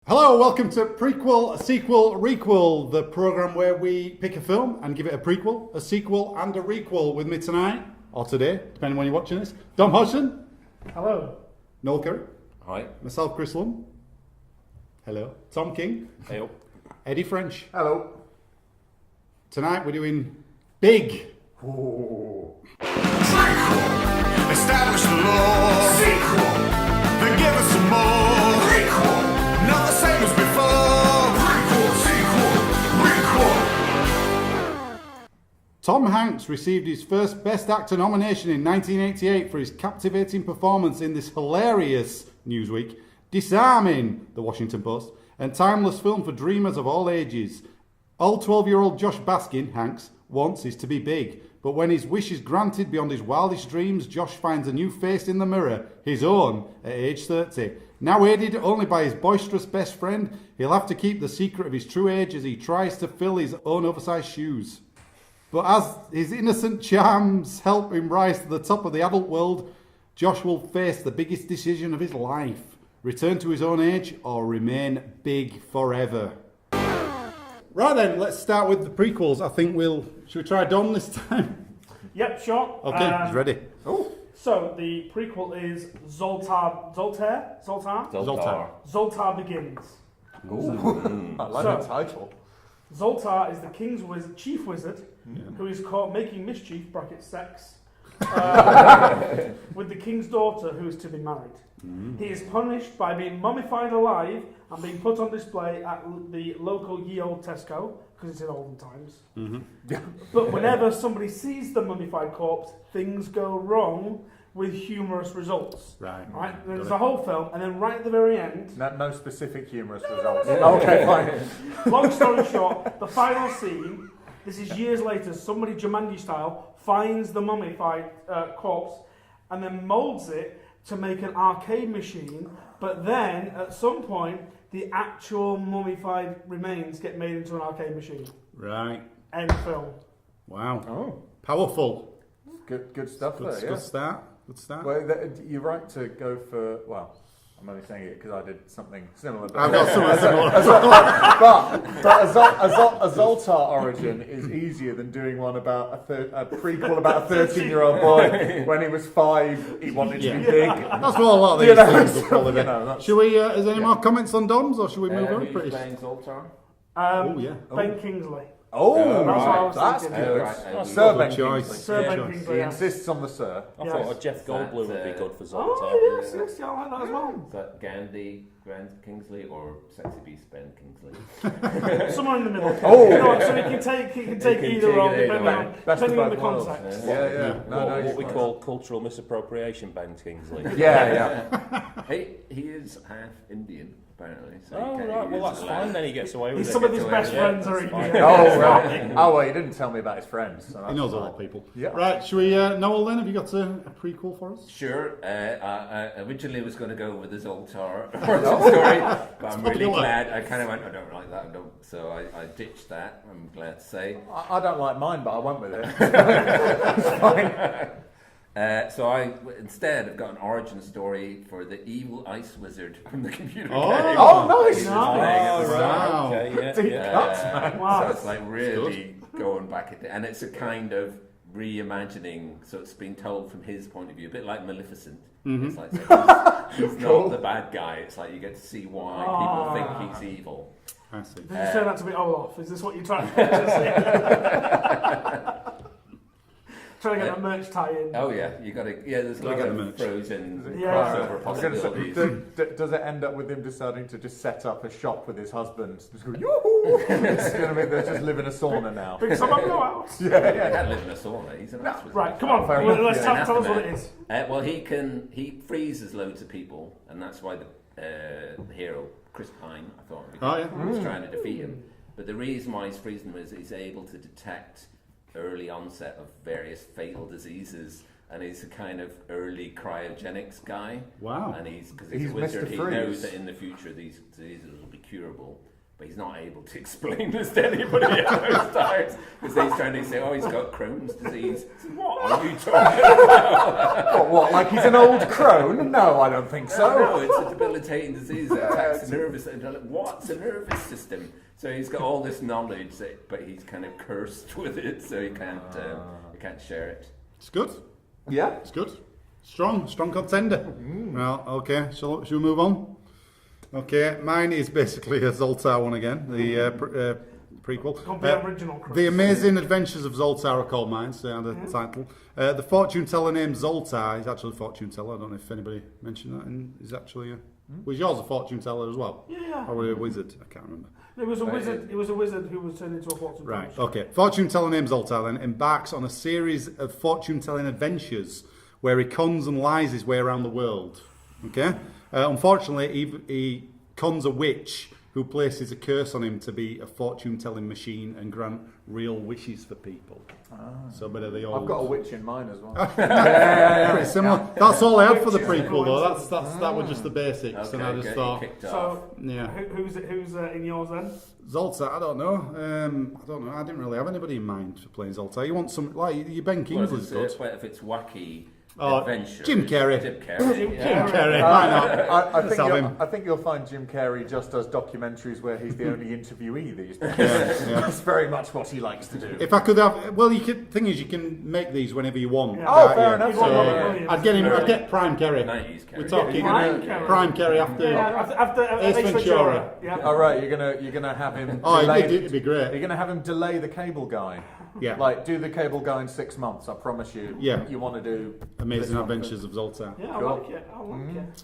Hello, welcome to Prequel, Sequel, Requel, the programme where we pick a film and give it a prequel, a sequel and a requel. With me tonight, or today, depending when you're watching this, Dom Hodgson. Hello. Noel Curry. Hi. Myself, Chris Lumb. Hello. Tom King. Hey. Eddie French. Hello. Tonight we're doing Big. Ooh. Prequel. Establish the law. Sequel. Then give us some more. Prequel. Not the same as before. Prequel. Sequel. Requel. Tom Hanks received his first Best Actor nomination in 1988 for his captivating performance in this hilarious, Newsweek, disarming, The Washington Post, and timeless film for dreamers of all ages. Old 12-year-old Josh Baskin, Hanks, wants is to be big, but when his wish is granted beyond his wildest dreams, Josh finds a new face in the mirror, his own, at age 30. Now aided only by his boisterous best friend, he'll have to keep the secret of his true age as he tries to fill his own oversized shoes. But as his innocent charms help him rise to the top of the adult world, Josh will face the biggest decision of his life. Return to his own age or remain big forever. Right then, let's start with the prequels. I think should we try Dom this time? Yep, sure. Okay, he's ready. Oh. So the prequel is Zoltar Begins. Ooh. I like the title. Zoltar is the king's chief wizard who is caught making mischief (sex) with the king's daughter who is to be married. He is punished by being mummified alive and being put on display at the local ye old Tesco, because it's in olden times. But whenever somebody sees the mummified corpse, things go wrong with humorous results. Right? There's a whole film, and then right at the very end... No specific humorous results. Okay, fine. Long story short, the final scene, this is years later, somebody Jumanji style finds the mummified corpse and then moulds it to make an arcade machine, but then at some point the actual mummified remains get made into an arcade machine. Right. End film. Wow. Oh. Powerful. Good stuff there, yeah. Good start. Good start. Well, you're right to go for, well, I'm only saying it because I did something similar. I've got something similar. but a Zoltar origin is easier than doing one about a prequel about a 13-year-old boy when he was 5. He wanted to be big. That's what a lot of these things will probably be. Should we? Is there any more comments on Dom's, or should we move on? Who's playing Zoltar? Ben Kingsley. That's good. Right. Sir Ben choice. Kingsley. Sir Ben Kingsley. He insists on the Sir. I thought a Jeff Goldblum would be good for Zoltar. Oh, yes, I like that as well. Is that Gandhi, Grant Kingsley, or Sexy Beast Ben Kingsley? Somewhere in the middle. Oh. You know what, so he can take either role depending on the both context. Yeah. What we call cultural misappropriation, Ben Kingsley. Yeah. He is half Indian, apparently. So Oh, right, well that's fine, then he gets away with it. Some of his best friends are Indian. Oh, right. Oh, well, he didn't tell me about his friends. So He knows a lot of people. Yeah. Right, should we, Noel, then? Have you got a prequel for us? Sure. I originally was going to go with the Zoltar origin story, but I'm really glad. I kind of went, I don't like that. So I ditched that, I'm glad to say. I don't like mine, but I went with it. It's fine. So I instead have got an origin story for the evil ice wizard from the computer game. Nice! Wow. Okay, yeah. Wow. So it's like really going back at it, and it's a kind of reimagining. So it's been told from his point of view, a bit like Maleficent. It's like he's not the bad guy. It's like you get to see why people think he's evil. I see. Did you turn out to be Olaf? Is this what you're trying to say? Trying to get that merch tie-in. Oh yeah, you got to. Yeah, there's a lot of Frozen crossover possibilities. Does it end up with him deciding to just set up a shop with his husband? Just go, yoo-hoo! It's going to be they just live in a sauna now. Big summer blowout. He can't live in a sauna. He's an ice wizard. Right, come on. Let's tell us what it is. Well, he freezes loads of people, and that's why the hero Chris Pine, I thought, was trying to defeat him. But the reason why he's freezing them is he's able to detect early onset of various fatal diseases, and he's a kind of early cryogenics guy. Wow. And because he's a wizard, he knows that in the future these diseases will be curable. but he's not able to explain this to anybody else because he's trying to say, oh, he's got Crohn's disease. What are you talking about? What, like he's an old crone? No, I don't think so. No, it's a debilitating disease that attacks the nervous system. What's a nervous system? So he's got all this knowledge, but he's kind of cursed with it, so he can't share it. It's good. Yeah. It's good. Strong contender. Well, okay, shall we move on? Okay, mine is basically a Zoltar one again, the prequel. The original. The Amazing Adventures of Zoltar are called mine, so the title. The fortune teller named Zoltar is actually a fortune teller. I don't know if anybody mentioned that. And is actually was yours a fortune teller as well? Yeah. Or were you a wizard? I can't remember. It was a wizard. It was a wizard who was turned into a fortune teller. Right. Okay. Fortune teller named Zoltar then embarks on a series of fortune telling adventures where he cons and lies his way around the world. Okay. Unfortunately, he cons a witch who places a curse on him to be a fortune-telling machine and grant real wishes for people. So a bit of the old... I've got a witch in mine as well. Pretty similar. Yeah. That's all I had for the prequel, though. That was just the basics, Okay, and I just thought... So, yeah. Who's in yours then? Zoltar, I don't know. I didn't really have anybody in mind for playing Zoltar. You want some, like, your Ben Kingsley's good. If it's wacky... Adventure. Jim Carrey. Jim Carrey. Why not? I think you'll find Jim Carrey just does documentaries where he's the only interviewee these days. Yeah. That's very much what he likes to do. If I could have, well, thing is, you can make these whenever you want. Yeah. Oh, fair enough. So I'd get Prime Carrey. 90s Carrey. We're talking Prime Carrey after Ace Ventura. Yeah. All right, you're gonna have him. Oh, delay, it'd be great. You're gonna have him delay the Cable Guy. Yeah. Like do the Cable Guy in 6 months. I promise you. Yeah. You want to do Amazing Adventures of Zoltar. Yeah, I Cool. like it. I like it.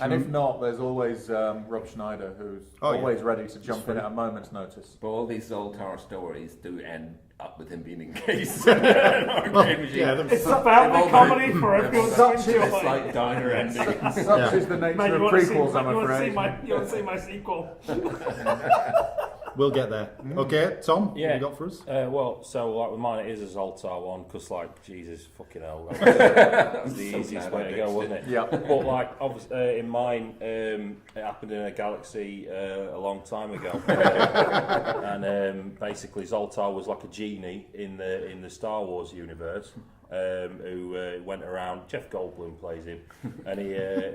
And if not, there's always Rob Schneider, who's always ready to jump in at a moment's notice. But all these Zoltar stories do end up with him being encased. It's about the comedy for everyone to enjoy. It's like diner ending. Such is the nature Mate, of you want to prequels, I'm you afraid. want to see my sequel? We'll get there. Okay, Tom, what Yeah. you got for us? Well, so like with mine, it is a Zoltar one because, like, Jesus fucking hell, that's the easiest way to go, wasn't it? Yeah. But like, obviously, in mine, it happened in a galaxy a long time ago, and basically, Zoltar was like a genie in the Star Wars universe. Who went around? Jeff Goldblum plays him, and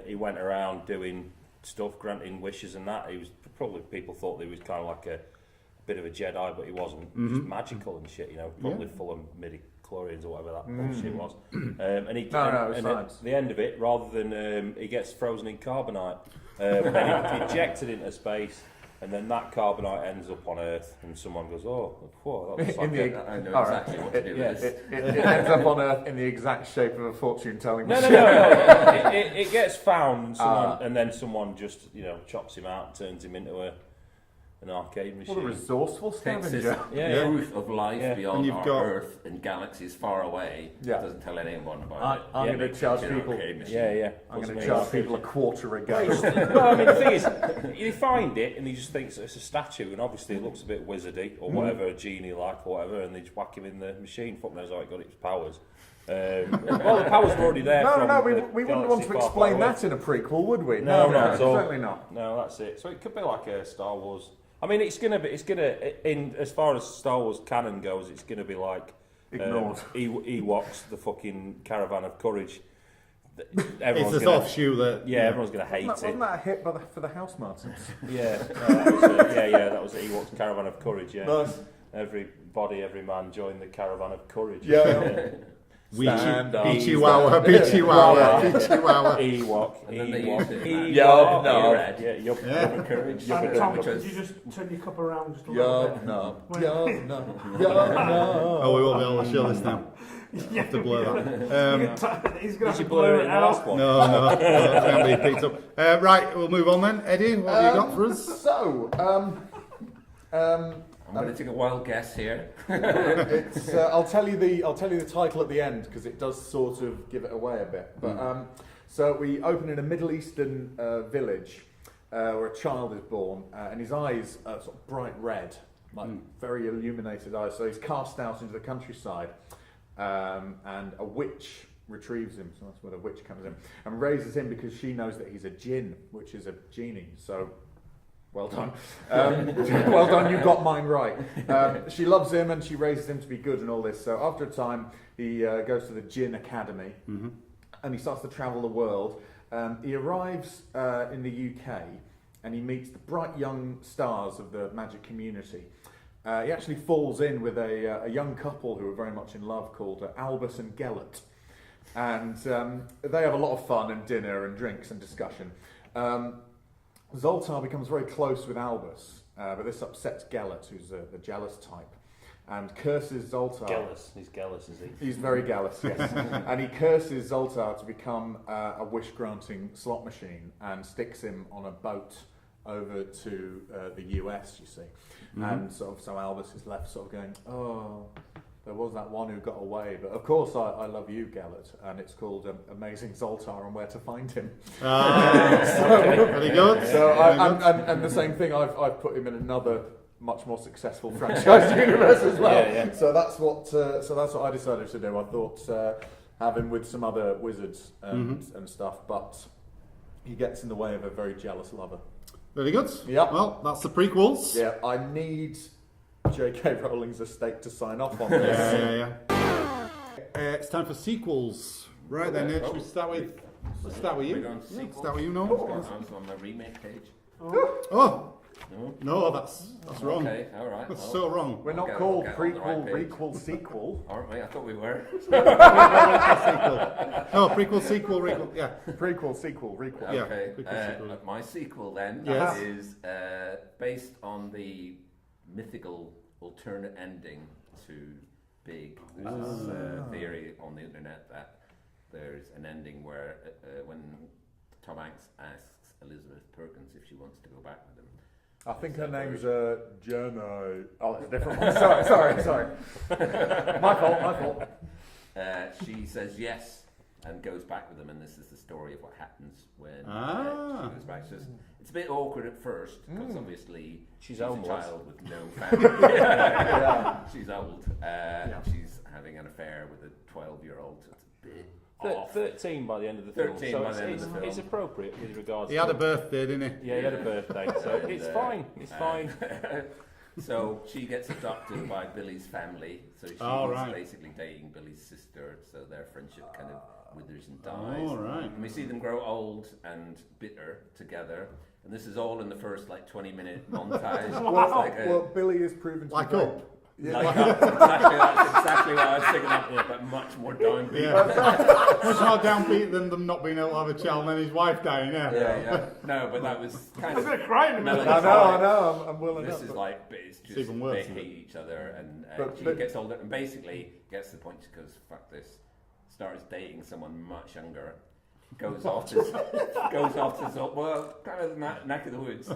he went around doing stuff, granting wishes and that. He was probably people thought that he was kind of like a bit of a Jedi, but he wasn't. Just magical and shit, probably full of midi-chlorians or whatever that bullshit was. And he at the end of it, rather than he gets frozen in carbonite, then he ejected into space. And then that carbonite ends up on Earth, and someone goes, "Oh, whoa, that looks like I know exactly what to do with this." It ends up on Earth in the exact shape of a fortune-telling machine. No. It gets found, and then someone just chops him out, turns him into an arcade machine. What a resourceful Takes this scavenger. proof of life beyond you've our got- Earth and galaxies far away. Doesn't tell anyone about it. I'm going to charge people. I'm going to charge people $0.25 a go. Well, I mean, the thing is, you find it and he just thinks it's a statue, and obviously it looks a bit wizardy or whatever, a genie like or whatever, and they just whack him in the machine. Fuck knows how it got its powers. Well, the powers were already there. We wouldn't want to explain that in a prequel, would we? No, not at all. Certainly not. No, that's it. So it could be like a Star Wars. I mean, it's gonna in as far as Star Wars canon goes, it's gonna be like ignored. Ewoks, the fucking Caravan of Courage. It's an offshoot that... everyone's gonna hate it. Wasn't that a hit for the House Martins? That was Ewoks Caravan of Courage. Yeah, Nice. Every man join the Caravan of Courage. Beachy Wawa. Ewok. And then they used it. Yup, Yup, courage. Tom, could you just turn your cup around just a little bit? No. Oh, we won't be able to show this now. Have to blur that. He's going to have to blur blur it it in the last out. one? No, can't be picked up. Right, we'll move on then. Eddie, what have you got for us? So, I'm going to take a wild guess here. I'll tell you the title at the end because it does sort of give it away a bit. But so we open in a Middle Eastern village where a child is born, and his eyes are sort of bright red, like very illuminated eyes. So he's cast out into the countryside, and a witch retrieves him. So that's where the witch comes in and raises him because she knows that he's a jinn, which is a genie. So Well done. Well done, you got mine right. She loves him and she raises him to be good and all this. So after a time, he goes to the Djinn Academy and he starts to travel the world. He arrives in the UK and he meets the bright young stars of the magic community. He actually falls in with a young couple who are very much in love called Albus and Gellert. And they have a lot of fun and dinner and drinks and discussion. Zoltar becomes very close with Albus, but this upsets Gellert, who's the jealous type, and curses Zoltar. He's jealous, is he? He's very jealous, yes. And he curses Zoltar to become a wish-granting slot machine and sticks him on a boat over to the US, you see. And so Albus is left sort of going, oh, there was that one who got away, but of course I love you, Gellert, and it's called Amazing Zoltar and Where to Find Him. Very good. So and the same thing, I've put him in another much more successful franchise universe as well. Yeah. So that's what I decided to do. I thought have him with some other wizards and stuff, but he gets in the way of a very jealous lover. Very good. Yep. Well, that's the prequels. Yeah, I need J.K. Rowling's estate to sign off on this. Yeah. It's time for sequels. Right then, should we start with? Let's start with you. We're going to sequels. Start with you, I'm Noel. on my remake page. Oh, No? no, that's wrong. Okay, all right. That's well, so wrong. We're not Okay, called we'll get on prequel, the right page. requel, sequel. Aren't we? I thought we were. Sequel. No, prequel, sequel, requel. Yeah. Prequel, sequel, requel. Yeah, Okay. prequel, sequel. My sequel then Yes. is based on the mythical alternate ending to Big. There's this theory on the internet that there's an ending where when Tom Hanks asks Elizabeth Perkins if she wants to go back with him. I think her name's Jenna. Oh, that's a different one. Sorry. My fault. She says yes and goes back with him, and this is the story of what happens when she goes back. So it's a bit awkward at first because obviously she's a child with no family. She's old. She's having an affair with a 12-year-old. So it's a bit off. 13 by the end of the film. 13 So by the end of the film. It's appropriate with regards He had a birthday, didn't he? Yeah, he had a birthday, so And, it's fine. It's fine. So she gets adopted by Billy's family. So she's basically dating Billy's sister. So their friendship kind of withers and dies. All right. And we see them grow old and bitter together. And this is all in the first 20-minute montage. Well, Billy is proven to be very- Up. Like that's exactly what I was thinking of, but much more downbeat. Yeah. Much more downbeat than them not being able to have a child and then his wife dying, Yeah. No, but that was kind I was of going to cry in a minute. I know. I'm willing This up. is but- but it's just even worse, they isn't it? hate each other, and But- she gets older and basically gets to the point she goes, fuck this, starts dating someone much younger, goes off to kind of neck of the woods,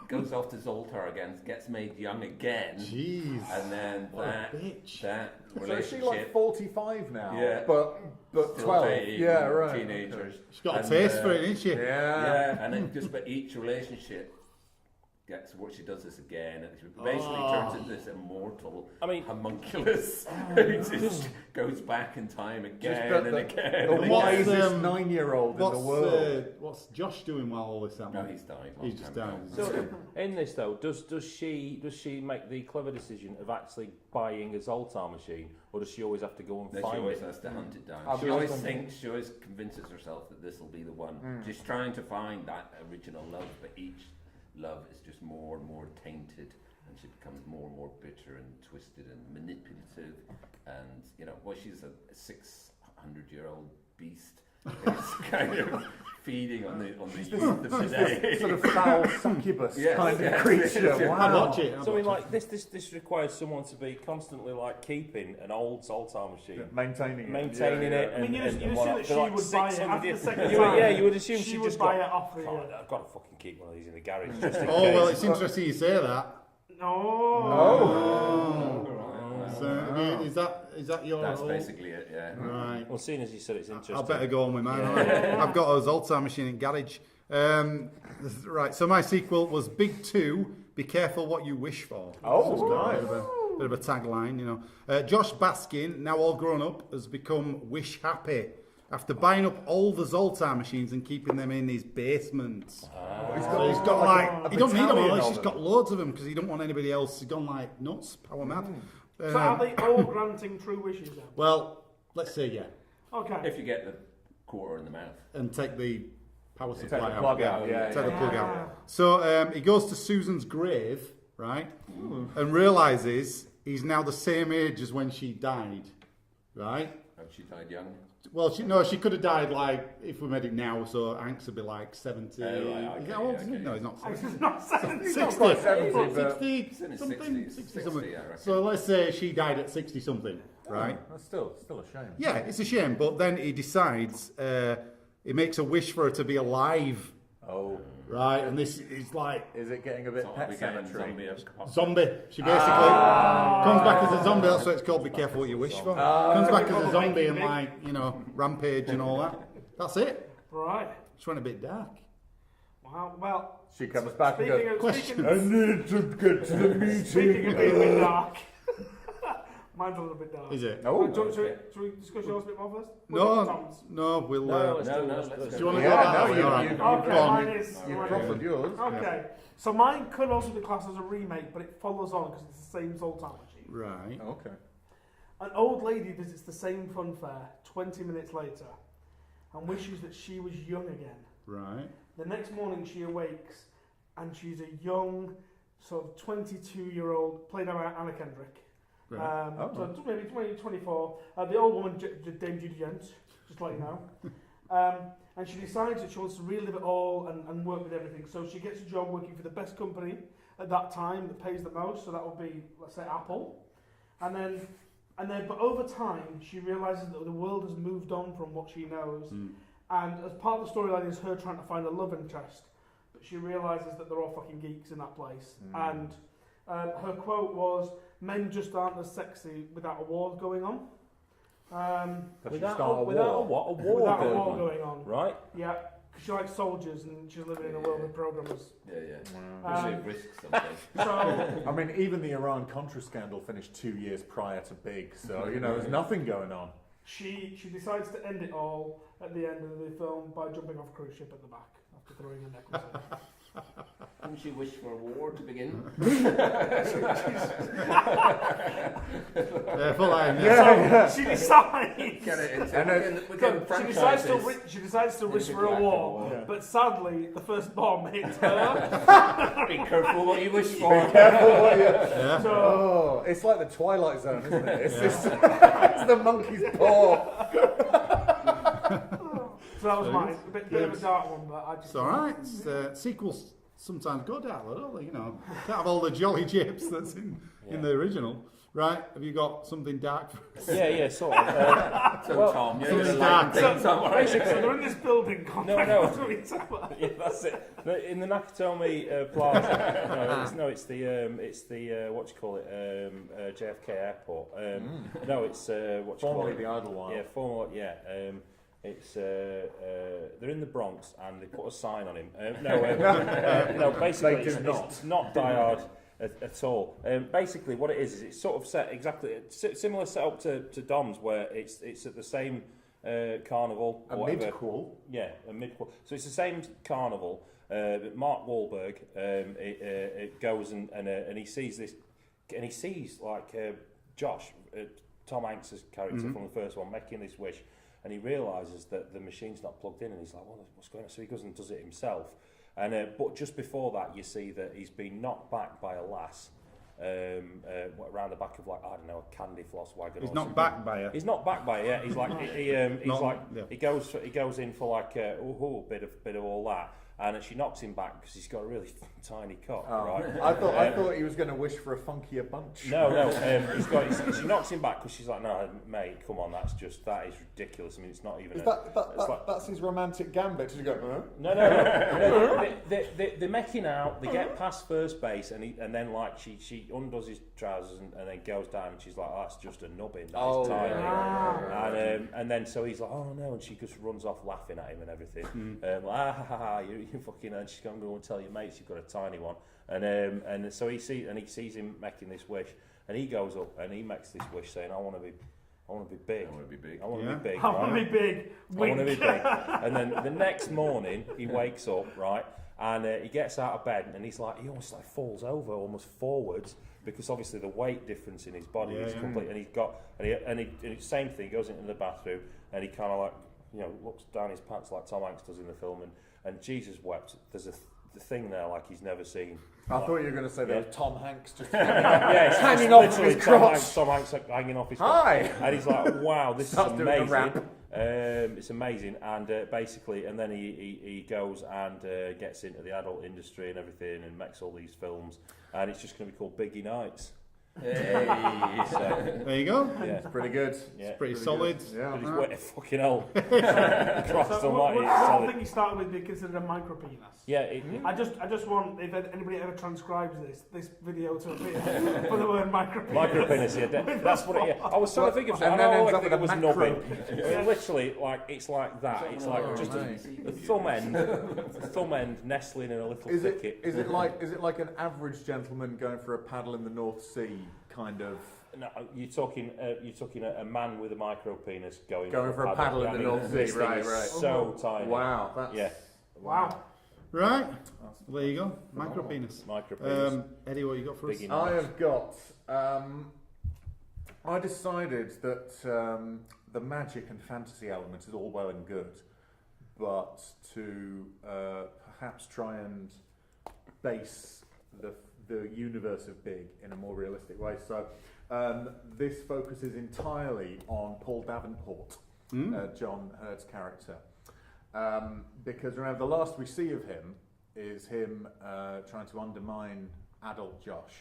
goes off to Zoltar again, gets made young again, Jeez. and then What a that bitch. So is she relationship. like 45 now? Yeah. But Still 12. dating Yeah, right. teenagers. She's got a And, taste for it, isn't she? Yeah, and then but each relationship gets what she does this again, and she basically turns into this immortal, homunculus who just goes back in time again and again. The and wisest again. 9-year-old in the world. What's Josh doing while all this happening? No, he's died. He's just died. So in this though, does she make the clever decision of actually buying a Zoltar machine, or does she always have to go and No, she find always it? has to hunt it down. I'll She be always honest, she always convinces herself that this will be the one. She's trying to find that original love, but each love is just more and more tainted, and she becomes more and more bitter and twisted and manipulative, and she's a 600-year-old beast who's kind of feeding on the youth of the day. Sort of foul succubus kind of creature. Yeah. Wow. I'll watch it. So this requires someone to be constantly keeping an old Zoltar machine. Maintaining it. I mean, you assume whatnot, that she for would buy it 600 after the years. second You time. would assume She she would just buy got, it off the... "Oh, I've got to fucking keep one of these in the garage just in Oh, case." well, it's interesting you say that. So, is that your... That's basically it, yeah. Right. Well, seeing as you said it's interesting. I'll better go on with mine. I've got a Zoltar machine in garage. Right, so my sequel was Big 2, Be Careful What You Wish For. Oh, nice. Bit of a tagline, Josh Baskin, now all grown up, has become wish happy after buying up all the Zoltar machines and keeping them in his basement. He's So he's got like, he don't need them all, he's of just got loads of them because he don't want anybody else. He's gone like nuts, power mad. So are they all granting true wishes then? Well, let's say yeah. Okay. If you get the quarter in the mouth. And take the power supply Take the plug out, Take the yeah. plug out. So he goes to Susan's grave, right? And realises he's now the same age as when she died, right? Oh, she died young. Well, she could have died like, if we made it now, so Hanks would be like 70. Right, okay, Is that old? okay. No, he's not 70. It's not 70. 60, quite 70, but- 60 He's in his something, 60s, 60 60, something. I reckon. So let's say she died at 60 something, right? That's still a shame. Yeah, it's a shame, but then he decides, he makes a wish for her to be alive, Oh, right? And this is like is it getting a bit Sort of pet becoming cemetery? zombie. She basically comes back as a zombie. That's what it's called. Be careful what you wish for. Comes back as a zombie and like, rampage and all that. That's it. Right. Just went a bit dark. Wow. Well, She comes back and speaking goes, of, Question. I need to get to the meeting. speaking of being a bit dark, mine's a little bit dark. Is it? Oh, Should we discuss yours a bit more first? We'll get to No, Tom's. no, we'll. No, let's let's do you go. want to Yeah, go that no, way? you- All right. you- Go Okay, on. mine is. You've mine is- proffered yours. Okay, so mine could also be classed as a remake, but it follows on because it's the same Zoltar machine. Right. Okay. An old lady visits the same fun fair 20 minutes later and wishes that she was young again. Right. The next morning she awakes and she's a young, sort of 22-year-old, played by Anna Kendrick. Right. So maybe 20, 24. The old woman, Dame Judy Jones, just to let you know. And she decides that she wants to relive it all and work with everything. So she gets a job working for the best company at that time that pays the most. So that would be, let's say, Apple. And then, but over time, she realizes that the world has moved on from what she knows. And as part of the storyline is her trying to find a love interest. But she realizes that they're all fucking geeks in that place. And her quote was, "Men just aren't as sexy without a war going on." Without a what? A war Without a going war on. going on. Right? Yeah, because she likes soldiers and she's living in a world with programmers. Yeah. It risks something. So, I mean, even the Iran-Contra scandal finished 2 years prior to Big, so, there's nothing going on. she decides to end it all at the end of the film by jumping off a cruise ship at the back after throwing a necklace in. Didn't she wish for a war to begin? Full line. Yeah. So she decides. Get it into And we can franchise this. She decides to wish for a war, Yeah. but sadly, the first bomb hits her. Be careful what you wish for. Yeah. So, Oh, it's like the Twilight Zone, isn't it? It's, it's the monkey's paw. so that was mine. A bit of a dark one, but I just. It's all right. Sequels sometimes go dark, though, don't they? Can't have all the jolly japes that's in the original. Right? Have you got something dark? Yeah, sort of. So Tom, you're something just dark. like somewhere. So they're in this building complex. No. Yeah, that's it. In the Nakatomi Plaza. It's the what do you call it? JFK Airport. No, it's what do you call Formerly it? the Idlewild. Yeah, formerly, yeah. It's they're in the Bronx and they put a sign on him. No, basically They do it's not Die Hard at all. Basically, what it is it's sort of set exactly similar setup to Dom's, where it's at the same carnival. A or whatever. mid-quel. Yeah, a mid-quel. So it's the same carnival. But Mark Wahlberg it goes and he sees this, and he sees like Josh, Tom Hanks' character from the first one, making this wish. And he realises that the machine's not plugged in, and he's like, well, what's going on? So he goes and does it himself. And but just before that, you see that he's been knocked back by a lass around the back of, like, I don't know, a candy floss wagon. He's or not something. backed by it. He's not backed by it. Yeah. He's like he goes in for like a bit of all that. And she knocks him back because he's got a really tiny cock, right? I thought he was going to wish for a funkier bunch. No. She knocks him back because she's like, no, mate, come on, that is ridiculous. I mean, it's not even. That's his romantic gambit to go. Huh? No. They're making out. They get past first base, and then like she undoes his trousers and then goes down, and she's like, oh, that's just a nubbin. That is tiny. And then so he's like, oh no, and she just runs off laughing at him and everything. You fucking, and she's going to go and tell your mates you've got a tiny one, and so he sees him making this wish, and he goes up and he makes this wish saying, I want to be I want to be big. I want to be big. I want to be big. I want to be big. I want to be big. And then the next morning, he wakes up, right, and he gets out of bed, and he almost like falls over, almost forwards, because obviously the weight difference in his body is complete. And same thing. He goes into the bathroom, and he kind of like, looks down his pants like Tom Hanks does in the film, and Jesus wept. There's the thing there like he's never seen. I thought you were going to say that was Tom Hanks just it's hanging off his crotch. Tom Hanks hanging off his crotch. Hi! And he's like, wow, this is amazing. Rap. It's amazing. And basically, and then he goes and gets into the adult industry and everything and makes all these films. And it's just going to be called Biggie Nights. Hey. So, there you go. Yeah. It's pretty good. Yeah. It's pretty solid. Good. Yeah. But he's wet, fucking hell. Christ So almighty, what it's I solid. think he started with being considered a micro penis. Yeah, I just want, if anybody ever transcribes this video to appear for the word micro penis. micro penis, yeah. That's what it is. I was trying to think of And something. then I ends know up it with a was macro nubbin. penis. Literally, like it's like that. It's like just nice. a thumb end nestling in a little thicket. Is it like an average gentleman going for a paddle in the North Sea kind of? No, you're talking a man with a micro penis going For a paddle in the North Sea, this thing right? is So tiny. Wow, that's Yeah. Wow. Right. Well, there you go. Micro penis. Micro penis. Eddie, what you got for us? Biggie I Nights. have got. I decided that the magic and fantasy element is all well and good, but to perhaps try and base the universe of Big in a more realistic way. So this focuses entirely on Paul Davenport, John Hurt's character. Because remember, the last we see of him is him trying to undermine adult Josh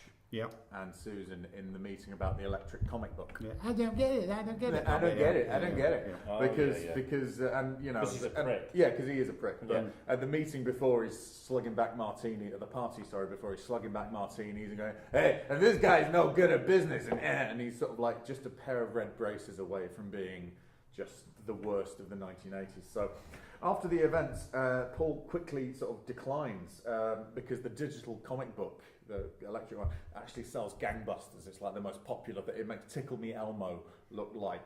and Susan in the meeting about the electric comic book. Yeah. I don't get it. I don't get it. I don't get it. Oh, Because he's a prick. Yeah, because he is a prick. Yeah. At the meeting before he's slugging back martini at the party. Before he's slugging back martinis and going, hey, and this guy's no good at business, and he's sort of like just a pair of red braces away from being just the worst of the 1980s. So after the events, Paul quickly sort of declines because the digital comic book, the electric one, actually sells gangbusters. It's like the most popular. It makes Tickle Me Elmo look like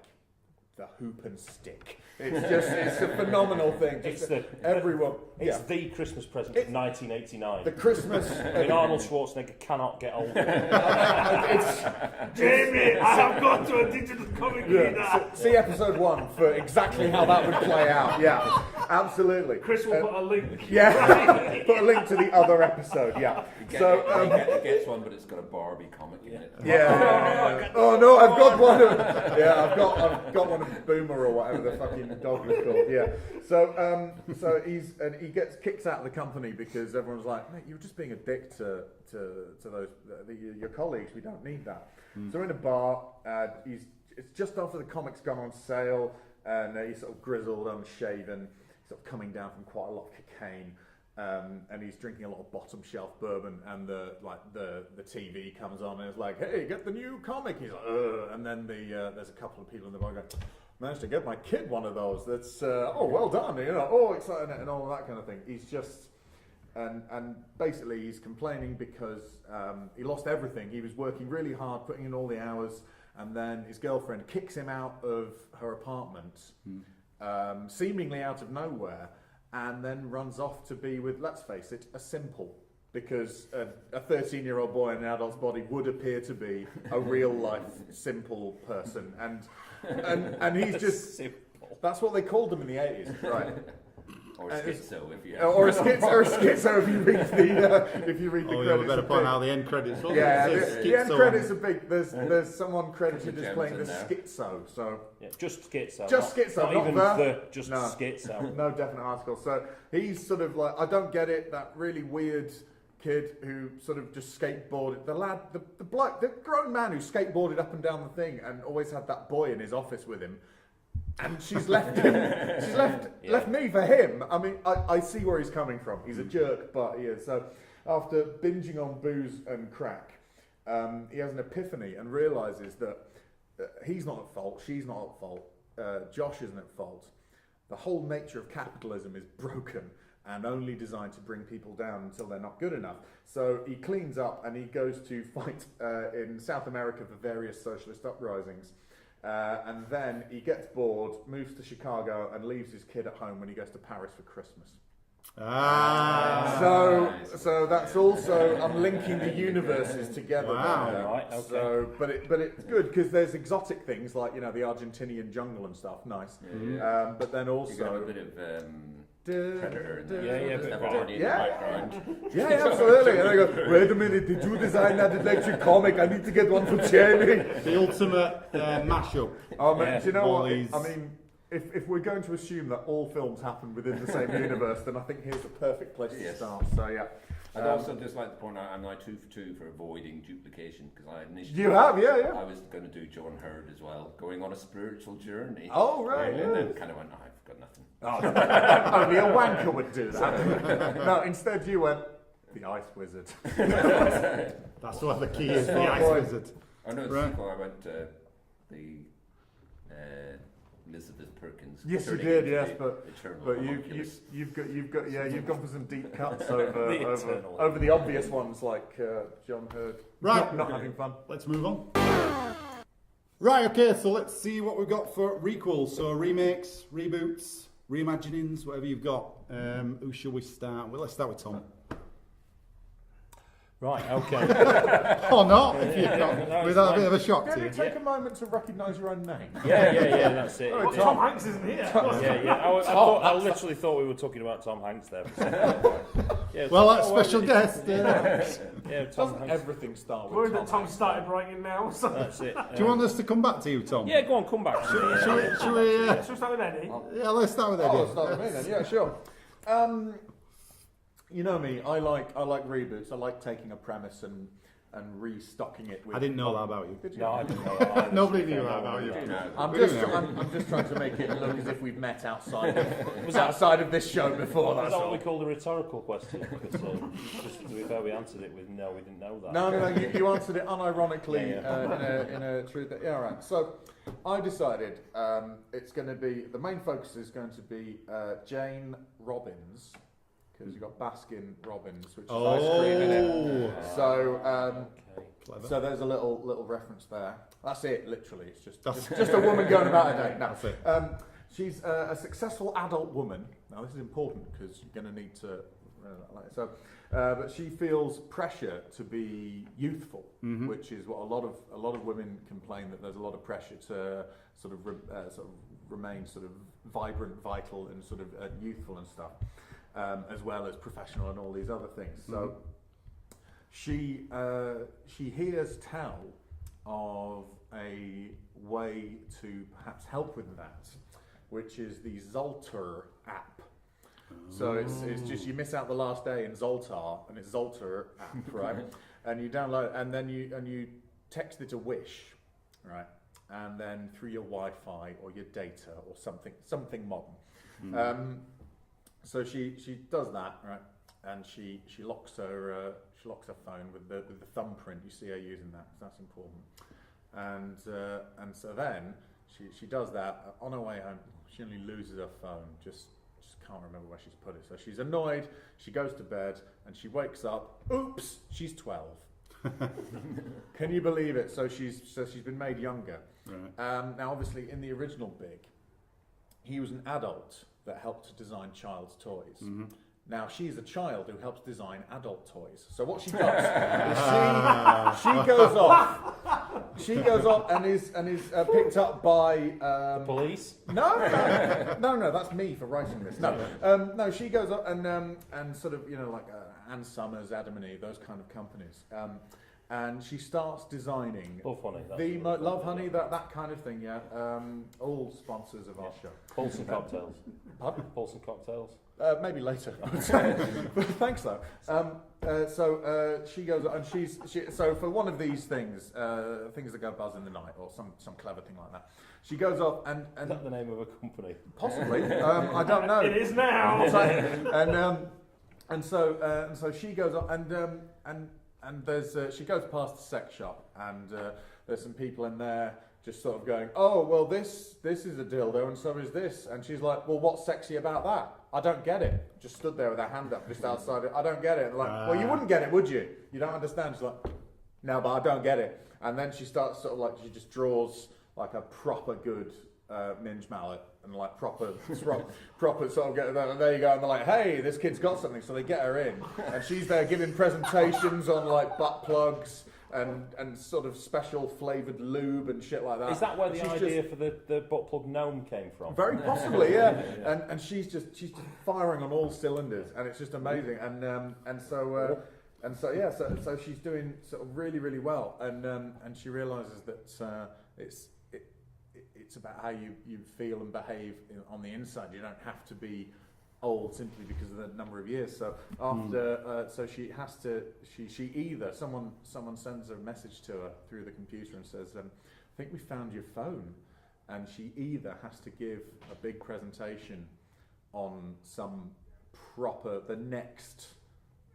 the hoop and stick. It's a phenomenal thing. Everyone. It's the Christmas present of 1989. The Christmas. Arnold Schwarzenegger cannot get older. Jamie, I have gone to a digital comic reader. See episode 1 for exactly how that would play out. Yeah, absolutely. Chris will put a link. Yeah, put a link to the other episode. Yeah. He gets one, but it's got a Barbie comic in it. Yeah. Oh no, I've got one. I've got one of Boomer or whatever the fucking dog is called. Yeah. So he gets kicked out of the company because everyone's like, mate, you're just being a dick to those your colleagues. We don't need that. So in a bar, it's just after the comic's gone on sale, and he's sort of grizzled, unshaven, sort of coming down from quite a lot of cocaine. And he's drinking a lot of bottom shelf bourbon, and the TV comes on and it's like, hey, get the new comic. He's like, ugh. And then there's a couple of people in the bar going, managed to get my kid one of those. That's well done, exciting, and all that kind of thing. He's just and basically he's complaining because he lost everything. He was working really hard, putting in all the hours, and then his girlfriend kicks him out of her apartment, seemingly out of nowhere. And then runs off to be with, let's face it, a simple. Because a 13-year-old boy in an adult's body would appear to be a real-life simple person. And he's just... Simple. That's what they called them in the 80s, right? Or a schizo, if you or a schizo if you read the credits. We better point out the end credits. Yeah, the end credits are big. There's someone credited as playing the schizo. So yeah, just schizo. Just schizo, not even just no, schizo. No definite article. So he's sort of like, I don't get it. That really weird kid who sort of just skateboarded. The grown man who skateboarded up and down the thing and always had that boy in his office with him. And she's left him. She's left me for him. I mean, I see where he's coming from. He's a jerk, but he is. So after binging on booze and crack, he has an epiphany and realizes that he's not at fault. She's not at fault. Josh isn't at fault. The whole nature of capitalism is broken and only designed to bring people down until they're not good enough. So he cleans up and he goes to fight in South America for various socialist uprisings. And then he gets bored, moves to Chicago, and leaves his kid at home when he goes to Paris for Christmas. So that's also, I'm linking the universes together. Wow. There. Right, okay. So, but it's good because there's exotic things like the Argentinian jungle and stuff. Nice. But then also You got a bit of Predator in there. Yeah, absolutely. And I go, wait a minute, did you design that electric comic? I need to get one for Jamie. The ultimate mashup. Oh man, do you know Bullies. what? I mean, if we're going to assume that all films happen within the same universe, then I think here's the perfect place to start. So yeah. I'd also just like to point out I'm now 2 for 2 for avoiding duplication because I initially Yeah. I was going to do John Hurd as well, going on a spiritual journey. Oh right. And then kind of went, I've got nothing. Oh, only a wanker would do that. No, instead you went the Ice Wizard. That's what the key is. The Ice Wizard. Oh no, Right. I went the Elizabeth Perkins. Yes, you did. Yes, but you've gone for some deep cuts over the obvious ones like John Hurd. Right. Not having fun. Let's move on. Right, okay, so let's see what we've got for requels. So remakes, reboots, reimaginings, whatever you've got. Who shall we start with? Let's start with Tom. Right, okay. Or not, if you've got, No, without a fine. bit of a shock to Can you you. take a moment to recognise your own name? Yeah, that's it. Well, Tom Hanks isn't here. I literally thought we were talking about Tom Hanks there. For a second. Yeah, Well, Tom- that's special guest. Yeah, Tom Doesn't Hanks. everything start with Worried Tom that Tom Hanks? started writing now. So. That's it. Do you want us to come back to you, Tom? Yeah, go on, come back. Shall we, Should we start with Eddie? yeah, let's start with Eddie. Oh, start with me then. Yeah, sure. You know me. I like reboots. I like taking a premise and restocking it with. I didn't know that about you. Did you? No, I didn't know that. Nobody knew that about you. I'm just trying to make it look as if we've met outside of this show before. Is That's that what all. we called a rhetorical question? Because just to be fair, we answered it with no, we didn't know that. No. You answered it unironically in a truth. Yeah, all right. So I decided it's going to be the main focus is going to be Jane Robbins. Because you've got Baskin Robbins, which is ice cream in it. So, so there's a little reference there. That's it, literally. It's just a woman going about her day. No, That's it. she's a successful adult woman. Now this is important because you're going to need to. But she feels pressure to be youthful, which is what a lot of women complain that there's a lot of pressure to sort of remain sort of vibrant, vital, and sort of youthful and stuff. As well as professional and all these other things. So she hears tell of a way to perhaps help with that, which is the Zoltar app. So it's just you miss out the last day in Zoltar, and it's Zoltar app, right? And you download and then you text it a wish, right? And then through your Wi-Fi or your data or something modern. So she does that, right? And she locks her phone with the thumbprint. You see her using that, so that's important. And so then she does that on her way home. She only loses her phone. Just can't remember where she's put it. So she's annoyed. She goes to bed and she wakes up. Oops, she's 12. Can you believe it? So she's been made younger. Right. Now, obviously, in the original Big, he was an adult that helped to design child's toys. Now she's a child who helps design adult toys. So what she does is she goes off and is picked up by the police. No, that's me for writing this. No, she goes up and sort of like Ann Summers, Adam and Eve, those kind of companies. And she starts designing Love Honey. Love Honey, that kind of thing, yeah. All sponsors of our show. Paulson Cocktails. Pardon? Paulson Cocktails. Maybe later. Thanks though. So she goes and so for one of these things that go buzz in the night or some clever thing like that. She goes off and Is that the name of a company? possibly I don't know. It is now. And so she goes off and there's she goes past the sex shop and there's some people in there just sort of going, oh well this is a dildo and so is this, and she's like, well what's sexy about that? I don't get it. Just stood there with her hand up just outside it. I don't get it. And like, well you wouldn't get it, would you? You don't understand. She's like, no, but I don't get it. And then she starts sort of like she just draws like a proper good minge mallet and like proper sort of get there. And there you go. And they're like, hey, this kid's got something. So they get her in, and she's there giving presentations on like butt plugs. And sort of special flavoured lube and shit like that. Is that where the idea for the butt plug gnome came from? Very possibly, yeah. And she's just firing on all cylinders, and it's just amazing. So she's doing sort of really, really well, and she realises that it's about how you feel and behave on the inside. You don't have to be old simply because of the number of years. So after, so she has to. She either someone sends a message to her through the computer and says, "I think we found your phone," and she either has to give a big presentation on the next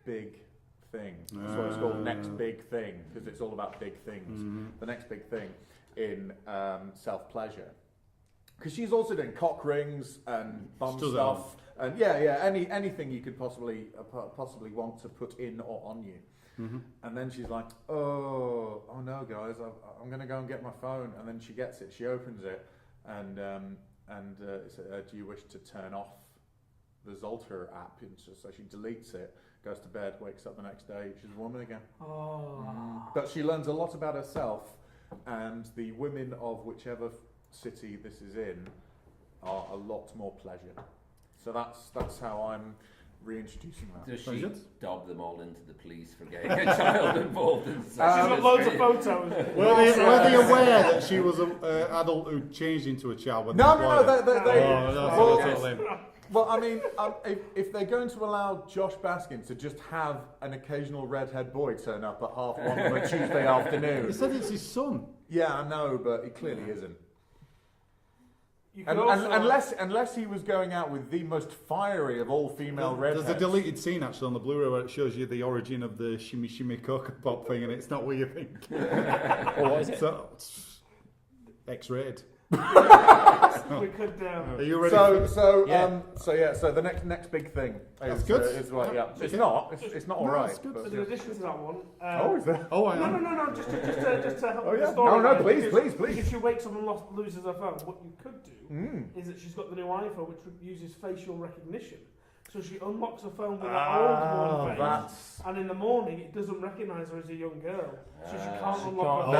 big thing. That's what it's called, next big thing, because it's all about big things. The next big thing in self-pleasure. Because she's also doing cock rings and bum stuff. And anything you could possibly want to put in or on you. And then she's like, oh no, guys, I'm going to go and get my phone. And then she gets it, she opens it, and do you wish to turn off the Zoltar app? And so she deletes it, goes to bed, wakes up the next day, she's a woman again. But she learns a lot about herself, and the women of whichever city this is in are a lot more pleasure. So that's how I'm reintroducing that. Does she dob them all into the police for getting a child involved in she's got loads of photos. Were they aware that she was an adult who changed into a child? No. Well, I mean, if they're going to allow Josh Baskin to just have an occasional redhead boy turn up at 1:30 on a Tuesday afternoon. He said it's his son. Yeah, I know, but he clearly isn't. Unless he was going out with the most fiery of all female redheads. There's a deleted scene actually on the Blu-ray where it shows you the origin of the shimmy shimmy coca pop thing, and it's not what you think. What is it? So, it's X-rated. We could. Are you ready? So the next big thing. That's good. It's right. Yeah. It's not all right. But in addition to that one. Is there? Oh, I am. No. Just to help with the story. No, please. If she wakes up and loses her phone, what you could do is that she's got the new iPhone, which uses facial recognition. So she unlocks her phone with her old one face, and in the morning it doesn't recognise her as a young girl, so she can't unlock her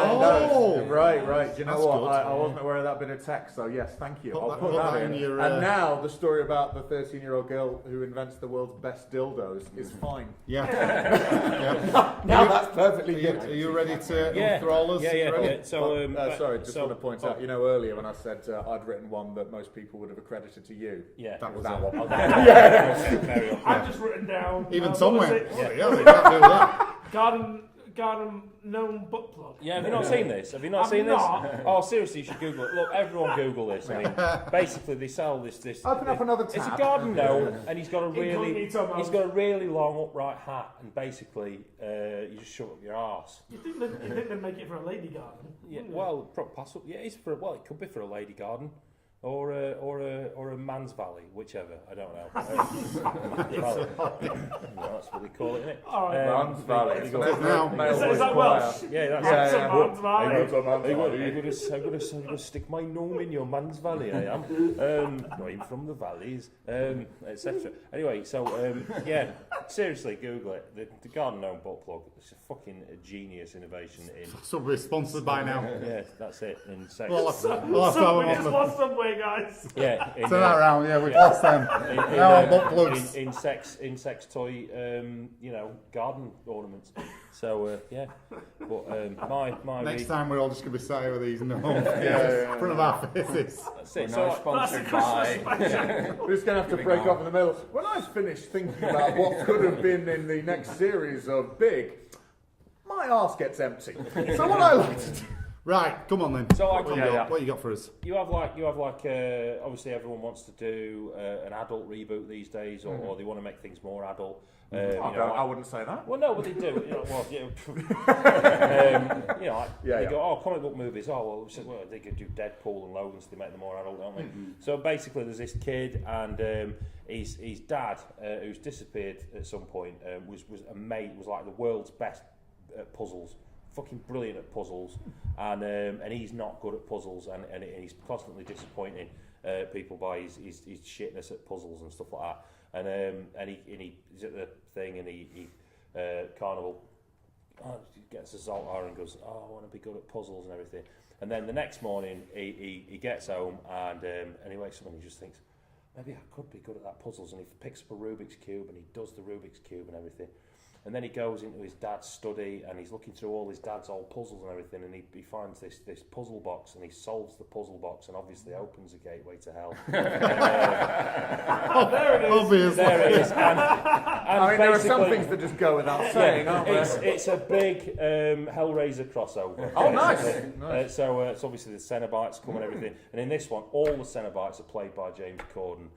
phone. Right. Do you know That's what? good. I wasn't aware of that bit of text, so yes, thank you. I'll put that that in in. your, And now the story about the 13-year-old girl who invents the world's best dildos is fine. Yeah. Now that's perfectly good. Are you ready to enthrall us? Yeah. So, sorry, just want to point out, earlier when I said I'd written one that most people would have accredited to you. Yeah, that was that one. I've just written down. Even somewhere. You can't do that. Garden gnome butt plug. Yeah, have you not seen this? Have you not seen this? Oh, seriously, you should Google it. Look, everyone Google this. I mean, basically, they sell this. Open up another tab. It's a garden gnome, and he's got a really long upright hat, and basically, you just shove up your arse. You think they'd make it for a lady garden? Yeah, well, possibly. Yeah, it could be for a lady garden. Or a man's valley, whichever. I don't know. That's what they call it, isn't it? Man's valley. Is that Welsh? Yeah, that's it. Man's valley. I'm gonna stick my gnome in your man's valley. I am. I'm from the valleys, etc. Anyway, so seriously, Google it. The garden gnome butt plug. It's a fucking genius innovation in. Somebody sponsored by now. Yeah, that's it. In sex. We'll have to have them on the... Subway, guys. Yeah. Turn that around. Yeah, we've lost them. Now butt plugs. In sex toy, garden ornaments. So but my next time we're all just going to be sat here with these in front of our faces. That's it. So sponsored by. We're just going to have to break off in the middle. When I finished thinking about what could have been in the next series of Big, my arse gets empty. So what I like to do. Right, come on then. So what you got for us? You have like obviously everyone wants to do an adult reboot these days, or they want to make things more adult. I wouldn't say that. Well, no, but they do. They go, comic book movies. They could do Deadpool and Logan, so they make them more adult, don't they? So basically, there's this kid, and his dad, who's disappeared at some point, was like the world's best at puzzles fucking brilliant at puzzles, and he's not good at puzzles, and he's constantly disappointing people by his shitness at puzzles and stuff like that. And he's at the thing, and he Carnival gets a Zoltar and goes, oh, I want to be good at puzzles and everything. And then the next morning he gets home and he wakes up and he just thinks, maybe I could be good at that puzzles, and he picks up a Rubik's Cube and he does the Rubik's Cube and everything. And then he goes into his dad's study and he's looking through all his dad's old puzzles and everything, and he finds this puzzle box, and he solves the puzzle box and obviously opens a gateway to hell. There it is. Obviously. There it is. And I mean, there are some things that just go without saying, aren't there? it's a big Hellraiser crossover. Oh, nice. So it's obviously the Cenobites come and everything. And in this one, all the Cenobites are played by James Corden.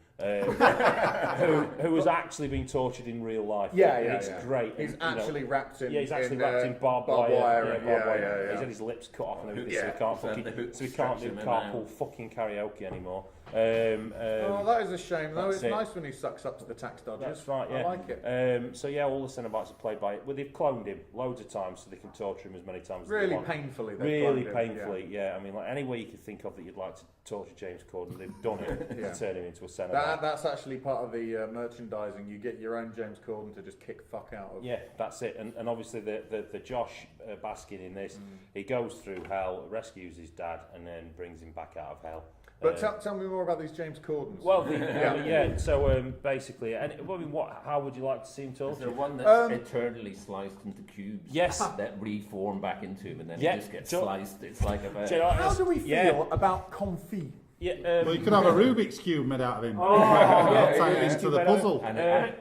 Who has actually been tortured in real life. It's great. He's actually wrapped in. Yeah, he's actually wrapped in barbed wire. Yeah. He's had his lips cut off and everything, Yeah. so he can't do carpool fucking karaoke anymore. Oh, that is a shame, though. That's It's it. nice when he sucks up to the tax dodgers. That's right, yeah. I like it. So yeah, all the Cenobites are played by it. Well, they've cloned him loads of times so they can torture him as many times as they Really want. painfully. they've Really cloned him, painfully, yeah. I mean, like any way you could think of that you'd like to torture James Corden, they've done it to turn him into a Cenobite. That's actually part of the merchandising. You get your own James Corden to just kick fuck out of. Yeah, that's it. And obviously the Josh Baskin in this, he goes through hell, rescues his dad, and then brings him back out of hell. But tell me more about these James Cordens. Well, so basically, how would you like to see him Is tortured? there one that's eternally sliced into cubes? Yes. That reform back into him and then Yeah. it just gets sliced. It's like a... Do you know, How do we feel Yeah. about confit? Yeah, Well, you could have a Rubik's Cube made out of him. yeah, Into the puzzle. And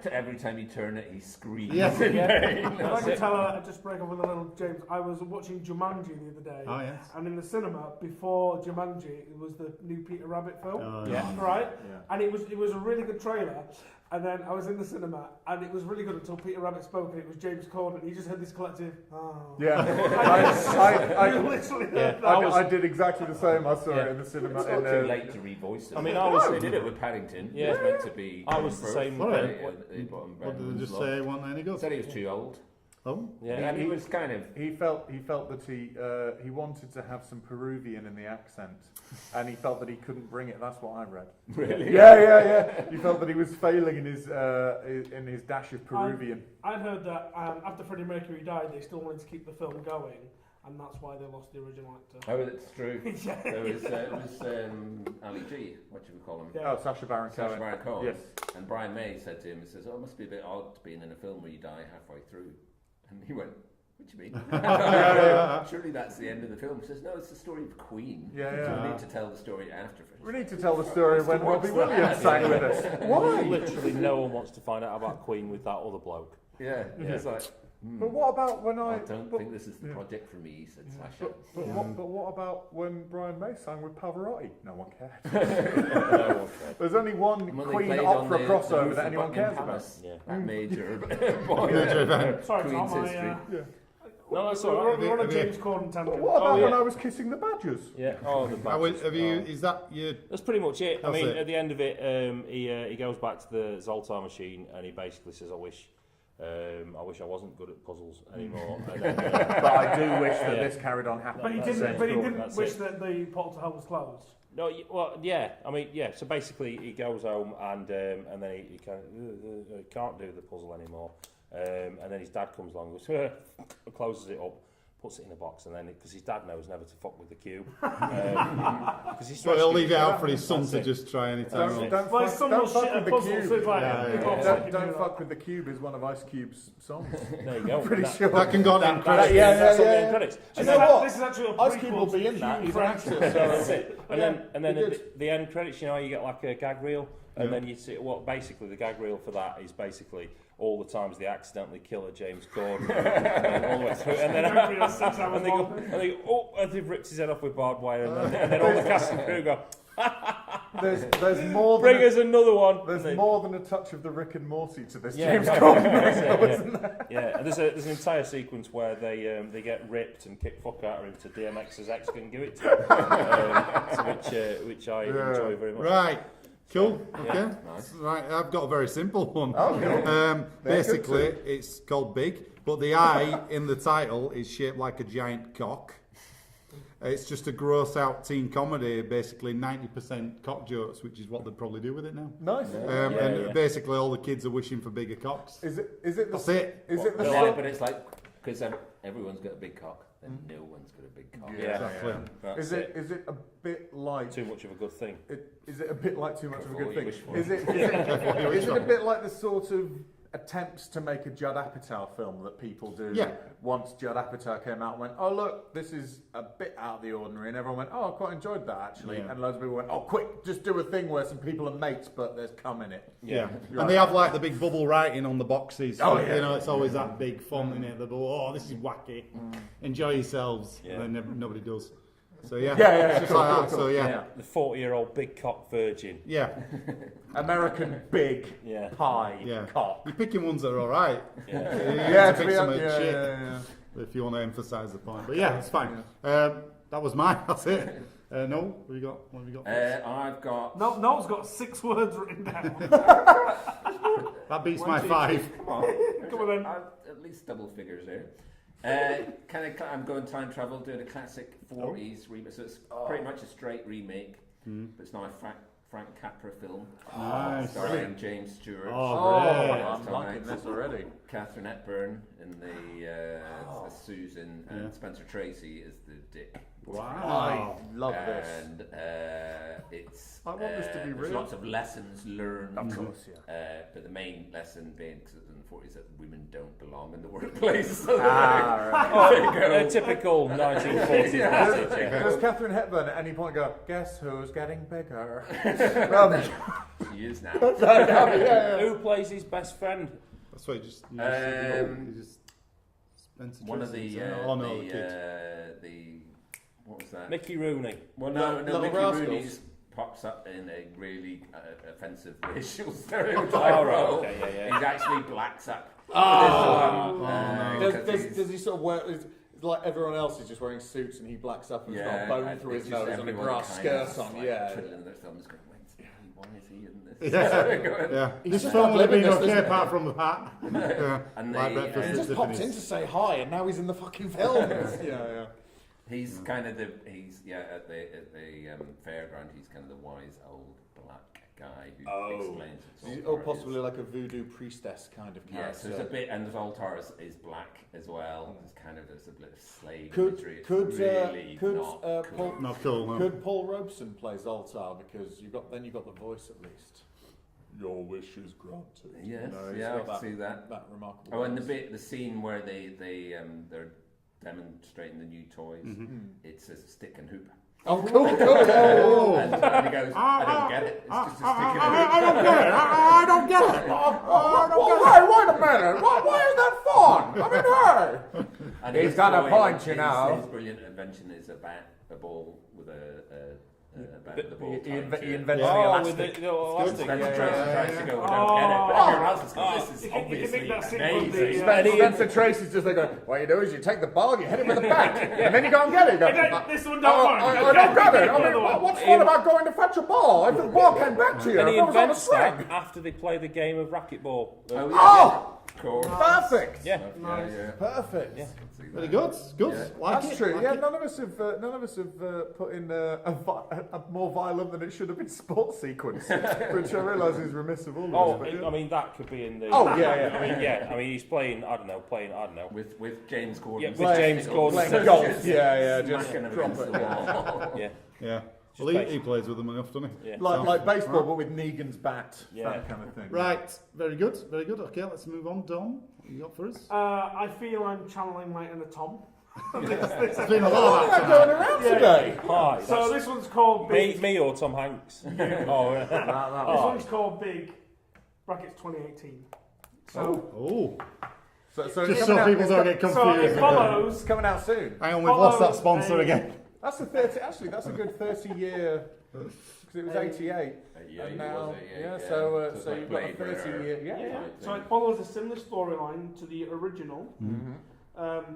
every time you turn it, he screams. Yeah. If I could tell her, just break up with a little James. I was watching Jumanji the other day. Oh, yes. And in the cinema, before Jumanji, it was the new Peter Rabbit film. Oh, yeah. Right? Yeah. And it was a really good trailer. And then I was in the cinema, and it was really good until Peter Rabbit spoke, and it was James Corden, and you just heard this collective, oh. Yeah. I literally heard that. I did exactly the same. I saw it in the cinema. It's not too late to revoice it. I mean, They did it with Paddington. Yeah. It was meant to be... I was the same. What They did put him they Brendan's just lot. say? Wasn't any good? Said he was too old. Oh, Yeah, And he was kind of... He felt that he wanted to have some Peruvian in the accent, and he felt that he couldn't bring it. That's what I read. Really? Yeah. He felt that he was failing in his dash of Peruvian. I'd heard that after Freddie Mercury died, they still wanted to keep the film going, and that's why they lost the original actor. Oh, that's true. Yeah. There was, it was Ali G, what do we call him? Yeah. Oh, Sacha Baron Cohen. Sacha Baron Cohen. Yes. And Brian May said to him, he says, oh, it must be a bit odd being in a film where you die halfway through. And he went, what do you mean? Surely that's the end of the film. He says, no, it's the story of Queen. Yeah. So we need to tell the story after. We need to tell the story when Robbie Williams sang with us. Why? literally no one wants to find out about Queen with that other bloke. Yeah, it's like... But what about when I don't think this is the project for me, said Sasha. But what about when Brian May sang with Pavarotti? No one cared. No one cares. There's only one When they Queen played on opera the crossover roof that of anyone cares Buckingham about. Palace, Yeah. that major Sorry, Queen's Tom, history. No, that's we're all right. on a James Corden tangent. But what about yeah. when I was kissing the badgers? Yeah. Oh, the badges. have you? Is that your? That's pretty much it. I That's mean, it. at the end of it, he goes back to the Zoltar machine and he basically says, I wish I wasn't good at puzzles anymore. And then, But I do wish that this carried on happening. But he didn't That's wish it. that the portal to hell was closed. No, well, yeah. I mean, yeah. So basically, he goes home and then he can't do the puzzle anymore. And then his dad comes along, goes, closes it up, puts it in a box, and then because his dad knows never to fuck with the cube, because he's So he'll leave it out for his son That's to it. just try anytime. Don't Well, his son will shit fuck a with the puzzle, so cube. it's like, Don't fuck with the cube is one of Ice Cube's songs. There you go. Pretty That- sure. That can go on in That's credits. on the end credits. You know what? This is actually a Ice prequel Cube will to be in that. Cube He's an actor. That's So. it. And then at the end credits, you know, you get like a gag reel, and then you see what basically the gag reel for that is basically all the times they accidentally kill a James Corden all the way through, and then they go, oh, and they've ripped his head off with barbed wire, and then all the cast and crew go, There's more than bring us another one. there's more than a touch of the Rick and Morty to this Yeah, James yeah. Corden. That's it, yeah. And there's an entire sequence where they get ripped and kick fuck out of him to DMX's ex can give it to him, which I enjoy very much. Right. Cool. Okay. Yeah, nice. Right. I've got a very simple one. Oh, cool. Basically, it's called Big, but the eye in the title is shaped like a giant cock. It's just a gross out teen comedy, basically 90% cock jokes, which is what they'd probably do with it now. Nice. And basically all the kids are wishing for bigger cocks. Is it the That's it. Is it the Yeah, sort? but it's like, because everyone's got a big cock, then no one's got a big cock. Yeah. Exactly. That's Is it a bit like? too much of a good thing? Is it a bit like too much of a Careful good what you thing? wish for. Is it a bit like the sort of attempts to make a Judd Apatow film that people do? Yeah. Once Judd Apatow came out and went, oh look, this is a bit out of the ordinary, and everyone went, oh, I quite enjoyed that actually, Yeah. and loads of people went, oh quick, just do a thing where some people are mates but there's cum in it. Yeah. Right. And they have like the big bubble writing on the boxes. Oh, yeah. You know, it's always that big font in it. They go, oh, this is wacky. Enjoy yourselves. Yeah. And then nobody does. So yeah. Yeah, It's just like that. So yeah. The 40-year-old big cock virgin. Yeah. American big Yeah. pie Yeah. cock. You're picking ones that are alright. Yeah. You Yeah, need to be some honest, shit yeah. if you want to emphasise the point. But yeah, it's fine. That was mine. That's it. No, what have you got? What have you got? First? I've got. No, Noel's got 6 words written down. That beats my 5. Come on. Come on then. At least double figures here. I'm going time travel, doing a classic 40s remake. So it's pretty much a straight remake, but it's now a Frank Capra film. Nice. Starring James Stewart. I'm liking this already. Catherine Hepburn in the as Susan, and Spencer Tracy is the Dick. Wow. I love this. And it's I want this to be there's real. lots of lessons learned. Of course, yeah. But the main lesson being, because in the 40s, that women don't belong in the workplace. So A typical 1940s message. Yeah. Does Catherine Hepburn at any point go, guess who's getting bigger? She is now. Who plays his best friend? That's why you just Spencer One of Tracy, the, oh no, the kid. what was that? Mickey Rooney. Well, no, Little Mickey Rascals. Rooney's pops up in a really offensive racial stereotype Oh, right, role. okay, yeah. He's actually blacks up. Does he sort of wear? Is like everyone else is just wearing suits and he blacks up and he's got a bone through his nose and a grass skirt on. Yeah. Twiddling their thumbs, going, why is he in this? Yeah. He's This just film not would have been living this, okay isn't apart from the hat. And Like they, breakfast He at just popped in Tiffany's. to say hi and now he's in the fucking film. yeah. He's kind of at the fairground. He's kind of the wise old black guy who explains it. Or possibly like a voodoo priestess kind of character. Yes, there's a bit, and the Zoltar is black as well. There's a bit of slave Could imagery. It's really not cool. Paul, Not cool, no. could Paul Robeson play Zoltar because you've got the voice at least. Your wish is granted. Yes, he's yeah, got I can see that. That remarkable. Oh, and voice. the scene where they're demonstrating the new toys. It's a stick and hoop. Oh, cool. And he goes, I don't get it. It's just a stick and hoop. I don't get it. I don't get it. Hey, wait a minute. Why is that fun? I mean, hey. And He's his got a toy, point, you his- know. His brilliant invention is a ball with a bat with a ball. He tied to it. invented the Oh, with elastic. the elastic. Spencer Yeah, Tracy yeah. tries to go, I don't get it. But everyone else is going, this is You think obviously that scene from amazing. Spencer Tracy's just like, what you do is you take the ball, you hit it with a bat, and then you go and get it. You go, This one I don't work. don't get it. I mean, what's fun about going to fetch a ball? If the ball came back to you, And if he it was on a invents that string. after they play the game of racquetball. Oh! Of course. Perfect. Yeah. Yeah. Perfect. Yeah. Very good. Good. Yeah. Like That's it. true. Like Yeah, it. none of us have put in a more violent than it should have been sports sequence, which I realise is remiss of all of Oh, us. but yeah. I mean, that could be in the. Oh, yeah. I mean, he's playing. I don't know. With James Gordon. Yeah, with James Gordon. Playing golf. Yeah, just Smacking him drop against it. the wall. Yeah. Yeah. Just Well, he basically- plays with them enough, doesn't he? Yeah. Like baseball, but with Negan's bat. Yeah. That kind of thing. Right. Very good. Very good. Okay, let's move on. Dom, what you got for us? I feel I'm channeling my inner Tom. It's been a lot of What's that going tonight. around today? Hi. So this one's called Big. Me or Tom Hanks? Oh, This one's called Big, brackets 2018. So, Oh. So Just it's so coming out- people don't get so confused. it follows. It's coming out soon. Hang on, we've lost that follows sponsor a- again. That's a 30. Actually, that's a good 30-year. Because it was 88. Yeah, And he now, was 88, yeah. yeah. So it's so like you've got a Blade Runner. 30-year. Yeah. So it follows a similar storyline to the original,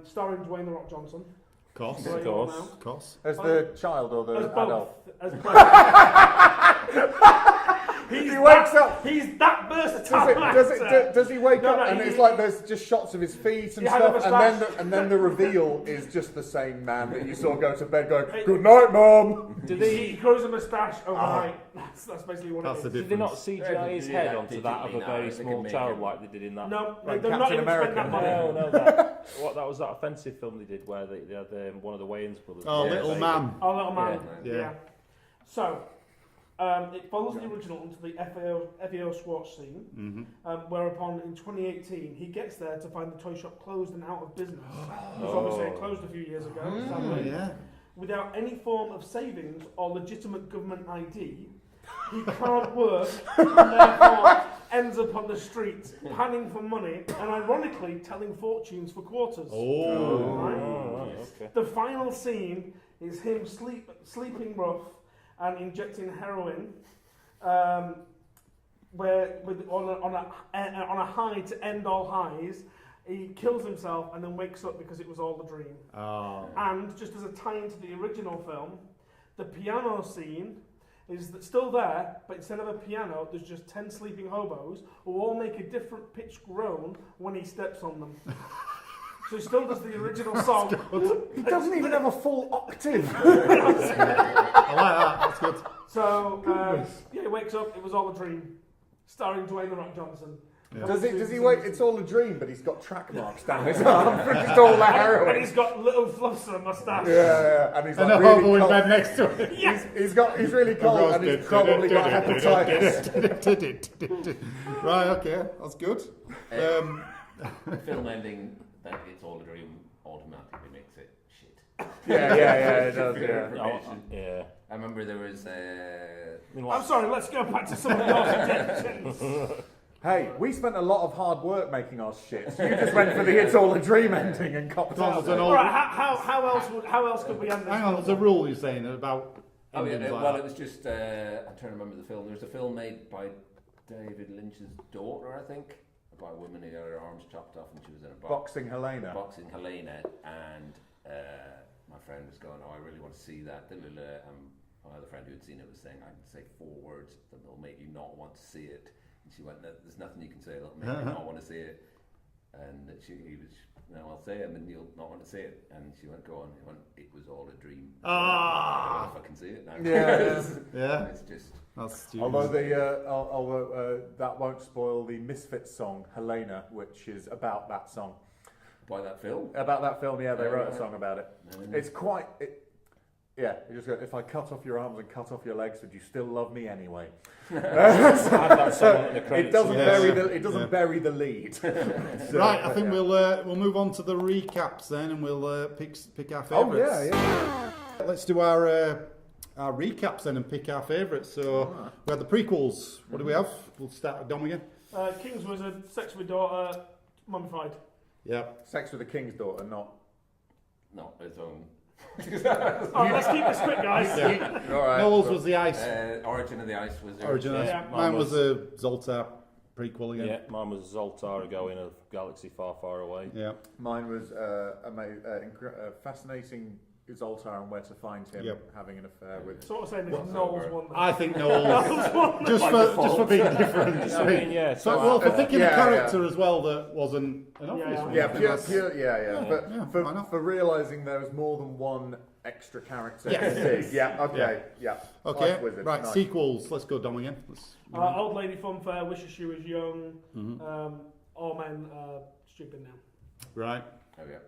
starring Dwayne The Rock Johnson. Of course. So you course. all know. Of course. As the child or the As adult? both. As both. He wakes up. He's that versatile. Does he wake up and he- it's like there's just shots of his feet and He had a stuff, and then the reveal is just the same man that you saw go to bed going, "Good night, Mum." He grows a moustache overnight. That's basically what That's it the is. Did they not CGI his head Yeah, onto that of a digitally very now, they small can child make like they did in that? No, Like they're not Captain even America. spent that money. No, that was that offensive film they did where they had one of the Wayans brothers. Oh, Yeah, Little they Man. Oh, Little Man. Yeah. Yeah. So, it follows the original onto the FAO Schwartz scene, whereupon in 2018 he gets there to find the toy shop closed and out of business. Because obviously it closed a few years ago, sadly. Yeah. Without any form of savings or legitimate government ID, he can't work and therefore ends up on the streets panning for money and ironically telling fortunes for quarters. Right? Okay. The final scene is him sleeping rough and injecting heroin, where on a high to end all highs, he kills himself and then wakes up because it was all a dream. Oh. And just as a tie into the original film, the piano scene is still there, but instead of a piano, there's just 10 sleeping hobos who all make a different pitch groan when he steps on them. So he still does the original song. He doesn't even have a full octave. I like that. That's good. So, yeah, he wakes up, it was all a dream. Starring Dwayne "The Rock" Johnson. Yeah. Does he wait? It's all a dream, but he's got track marks down his arm for just all the And heroin. he's got little fluffs on a moustache. Yeah, and he's And like a hobo really in cold. bed next to him. He's really cold, and he's probably got hepatitis. Right, okay, that's good. The film ending that it's all a dream automatically makes it shit. Yeah, it does. Yeah. Yeah. I remember there was I'm sorry, let's go back to some of your suggestions. Hey, we spent a lot of hard work making our shit. So you just went for the "it's all a dream" ending and copped out. There's an old- Right, how else could we end this? Hang on, there's a rule you're saying about Oh yeah, endings like well, that. it was just I'm trying to remember the film. There was a film made by David Lynch's daughter, I think, about a woman who had her arms chopped off and she was in a Boxing Helena. boxing Helena, and my friend was going, "Oh, I really want to see that." My other friend who had seen it was saying, "I can say 4 words that will make you not want to see it." And she went, "There's nothing you can say that'll make you not want to see it." And he was, "No, I'll say them and you'll not want to see it." And she went, "Go on." He went, "It was all a dream." I don't know if I can see it now. Yeah. It's just. That's stupid. Although that won't spoil the Misfits song "Helena," which is about that song. By that film? About that film, yeah, they Oh, wrote a right. song about it. It's quite. Yeah, you just go, "If I cut off your arms and cut off your legs, would you still love me anyway?" It doesn't bury the lead. So, Right, I think we'll move on to the recaps then, and we'll pick our Oh favourites. yeah. Let's do our recaps then and pick our favourites. So we had the prequels. What do we have? We'll start with Dom again. King's Wizard, Sex with Daughter, Mummified. Yeah. Sex with the King's Daughter, not. Not its own. Oh, let's keep this quick, guys. All right. Noel's was the Ice. Origin of the Ice was there. Origin of the Yeah. Ice. Mine was a Zoltar prequel again. Yeah, mine was Zoltar going a galaxy far, far away. Yeah. Mine was fascinating Zoltar and where to find him having an affair with. Sort of saying this Noel's one. I think Noel just for being different. I mean, yeah. So, for picking a yeah, character as well that wasn't an obvious one. I Yeah, think pure, that's- pure, yeah. But why not? for realising there was more than one extra character. Yes. Yeah. Okay. Yeah. Okay. Life Wizard, Right. nice. Sequels. Let's go Dom again. Old Lady Funfair, Wishes She Was Young, All Men Stupid Now. Right. Oh yeah.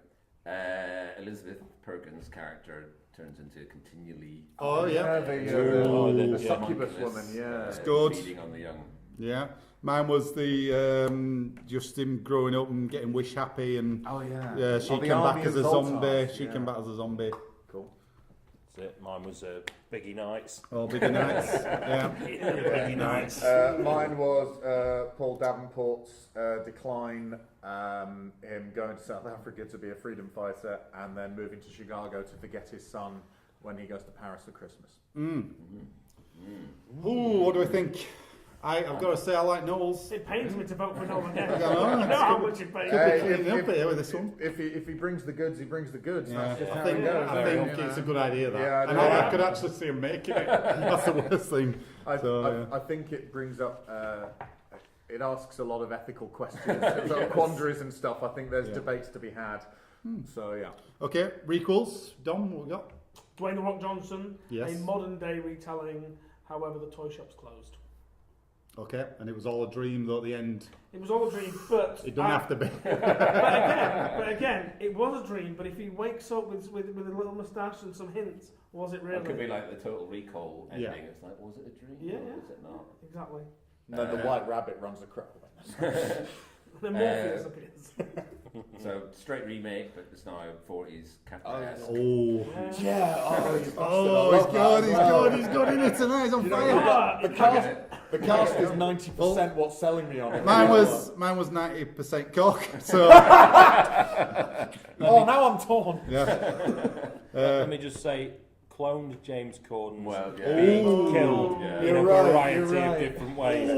Elizabeth Perkins' character turns into a continually Oh yeah. The succubus woman. Yeah. It's good. feeding on the young. Yeah. Mine was the just him growing up and getting wish happy and Oh yeah. yeah, she Oh, the came army back as of a Zoltar. zombie. She Yeah. came back as a zombie. Cool. That's it. Mine was Biggie Nights. Oh, bigger nights. Yeah. Biggie Nights. Mine was Paul Davenport's decline, him going to South Africa to be a freedom fighter, and then moving to Chicago to forget his son when he goes to Paris for Christmas. Ooh, what do I think? I've got to say I like Knowles. It pains me to vote for Noel again. I know. You know how much it pains Hey, me. Cleaning up here with this one. If he brings the goods, he brings the goods. Yeah, That's just I how think, it goes. I think it's a good idea that. Yeah, and I could actually see him making it. That's the worst thing. I think it brings up. It asks a lot of ethical questions, sort of quandaries and stuff. I think there's debates to be had. So yeah. Okay, requels. Dom, what we got? Dwayne The Rock Johnson, Yes. a modern day retelling, however the toy shop's closed. Okay, and it was all a dream though at the end. It was all a dream, but... It doesn't have to be. but again, it was a dream, but if he wakes up with a little moustache and some hints, was it really? It could be like the Total Recall ending. Yeah. It's like, was it a dream? Yeah, or yeah. was it not? Exactly. And then the White Rabbit runs the crowd. The Morpheus appears. So straight remake, but it's now 40s cabaret-esque. Oh. Yeah. He's good in it tonight. He's on fire. The cast is 90% what's selling me on it. Mine was 90% cock. So Oh, now I'm torn. yeah. Let me just say, cloned James Corden Well, yeah. being killed Yeah. in a You're right, variety you're right. of different ways.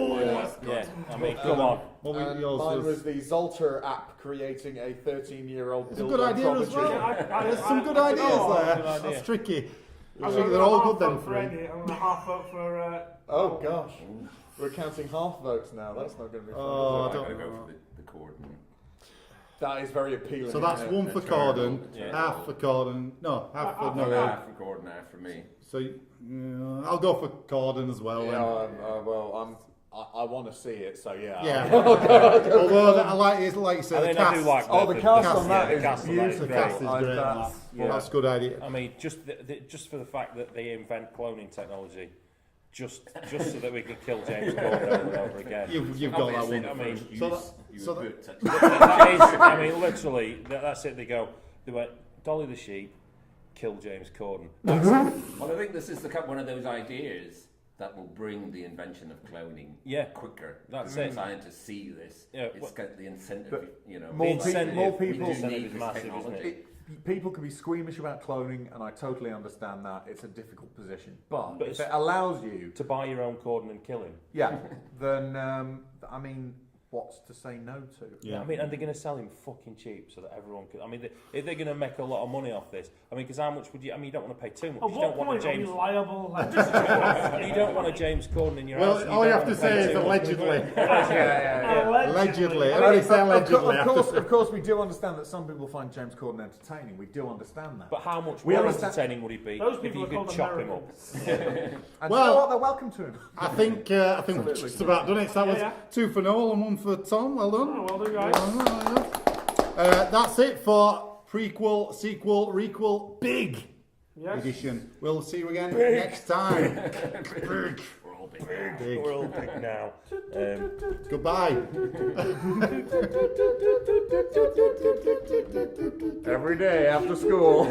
Yeah. I mean, come on. What was And yours? mine was the Zolter app creating a 13-year-old It's a good idea as well. Yeah, There's some good I- ideas oh, there. good idea. That's tricky. I I'm think gonna they're all half good then vote for Eddie, him. I'm going to half vote for... Oh gosh, we're counting half votes now. That's not going to be fun. Oh, I'm I going to don't go know. for the Corden. That is very appealing. So that's isn't it? one for Eternal. Corden, Yeah. half for Corden. No, half for Half no. for Half for Corden, half for me. So I'll go for Corden as well. Yeah, then. well, I want to see it, so yeah. Yeah. Although I like it, like you I said, the mean, I do cast. like Oh, the cast cast, on that yeah, is the cast on that is The beautiful. cast is great. That's- yeah. That's a good idea. I mean, just just for the fact that they invent cloning technology, just so that we can kill James Corden over and over again. You've got that Obviously, one. the I mean, first so use that- you so would that- put That is, I mean, literally, that's it. They went, Dolly the sheep, kill James Corden. Well, I think this is one of those ideas that will bring the invention of cloning quicker. That's When it. Scientists see this. Yeah, It's got the incentive, But it's more like, people- more we people- do Incentive need is this massive, isn't technology. it? People can be squeamish about cloning, and I totally understand that. It's a difficult position. But But if it's- it allows you, To buy your own Corden and kill him. then, I mean, what's to say no to? Yeah. I mean, and they're going to sell him fucking cheap so that everyone can. I mean, if they're going to make a lot of money off this, I mean, because how much would you? I mean, you don't want to pay too much. At You what don't want point a are we James. liable? You don't want a James Corden in your house. Well, all you have to say is allegedly. Allegedly. Everybody say allegedly. Of course, we do understand that some people find James Corden entertaining. We do understand that. But how much We more understand- entertaining would he be Those if people you are could called chop him up? Americans. And Well- you know what? They're welcome to him. I think we've just about done it. So that was Yeah. 2 for Noel and 1 for Tom. Well done. Oh, well done, guys. That's it for prequel, sequel, requel, big Yes. edition. We'll see you again next time. Big. We're all big. Big. We're all big now. Goodbye. Every day after school.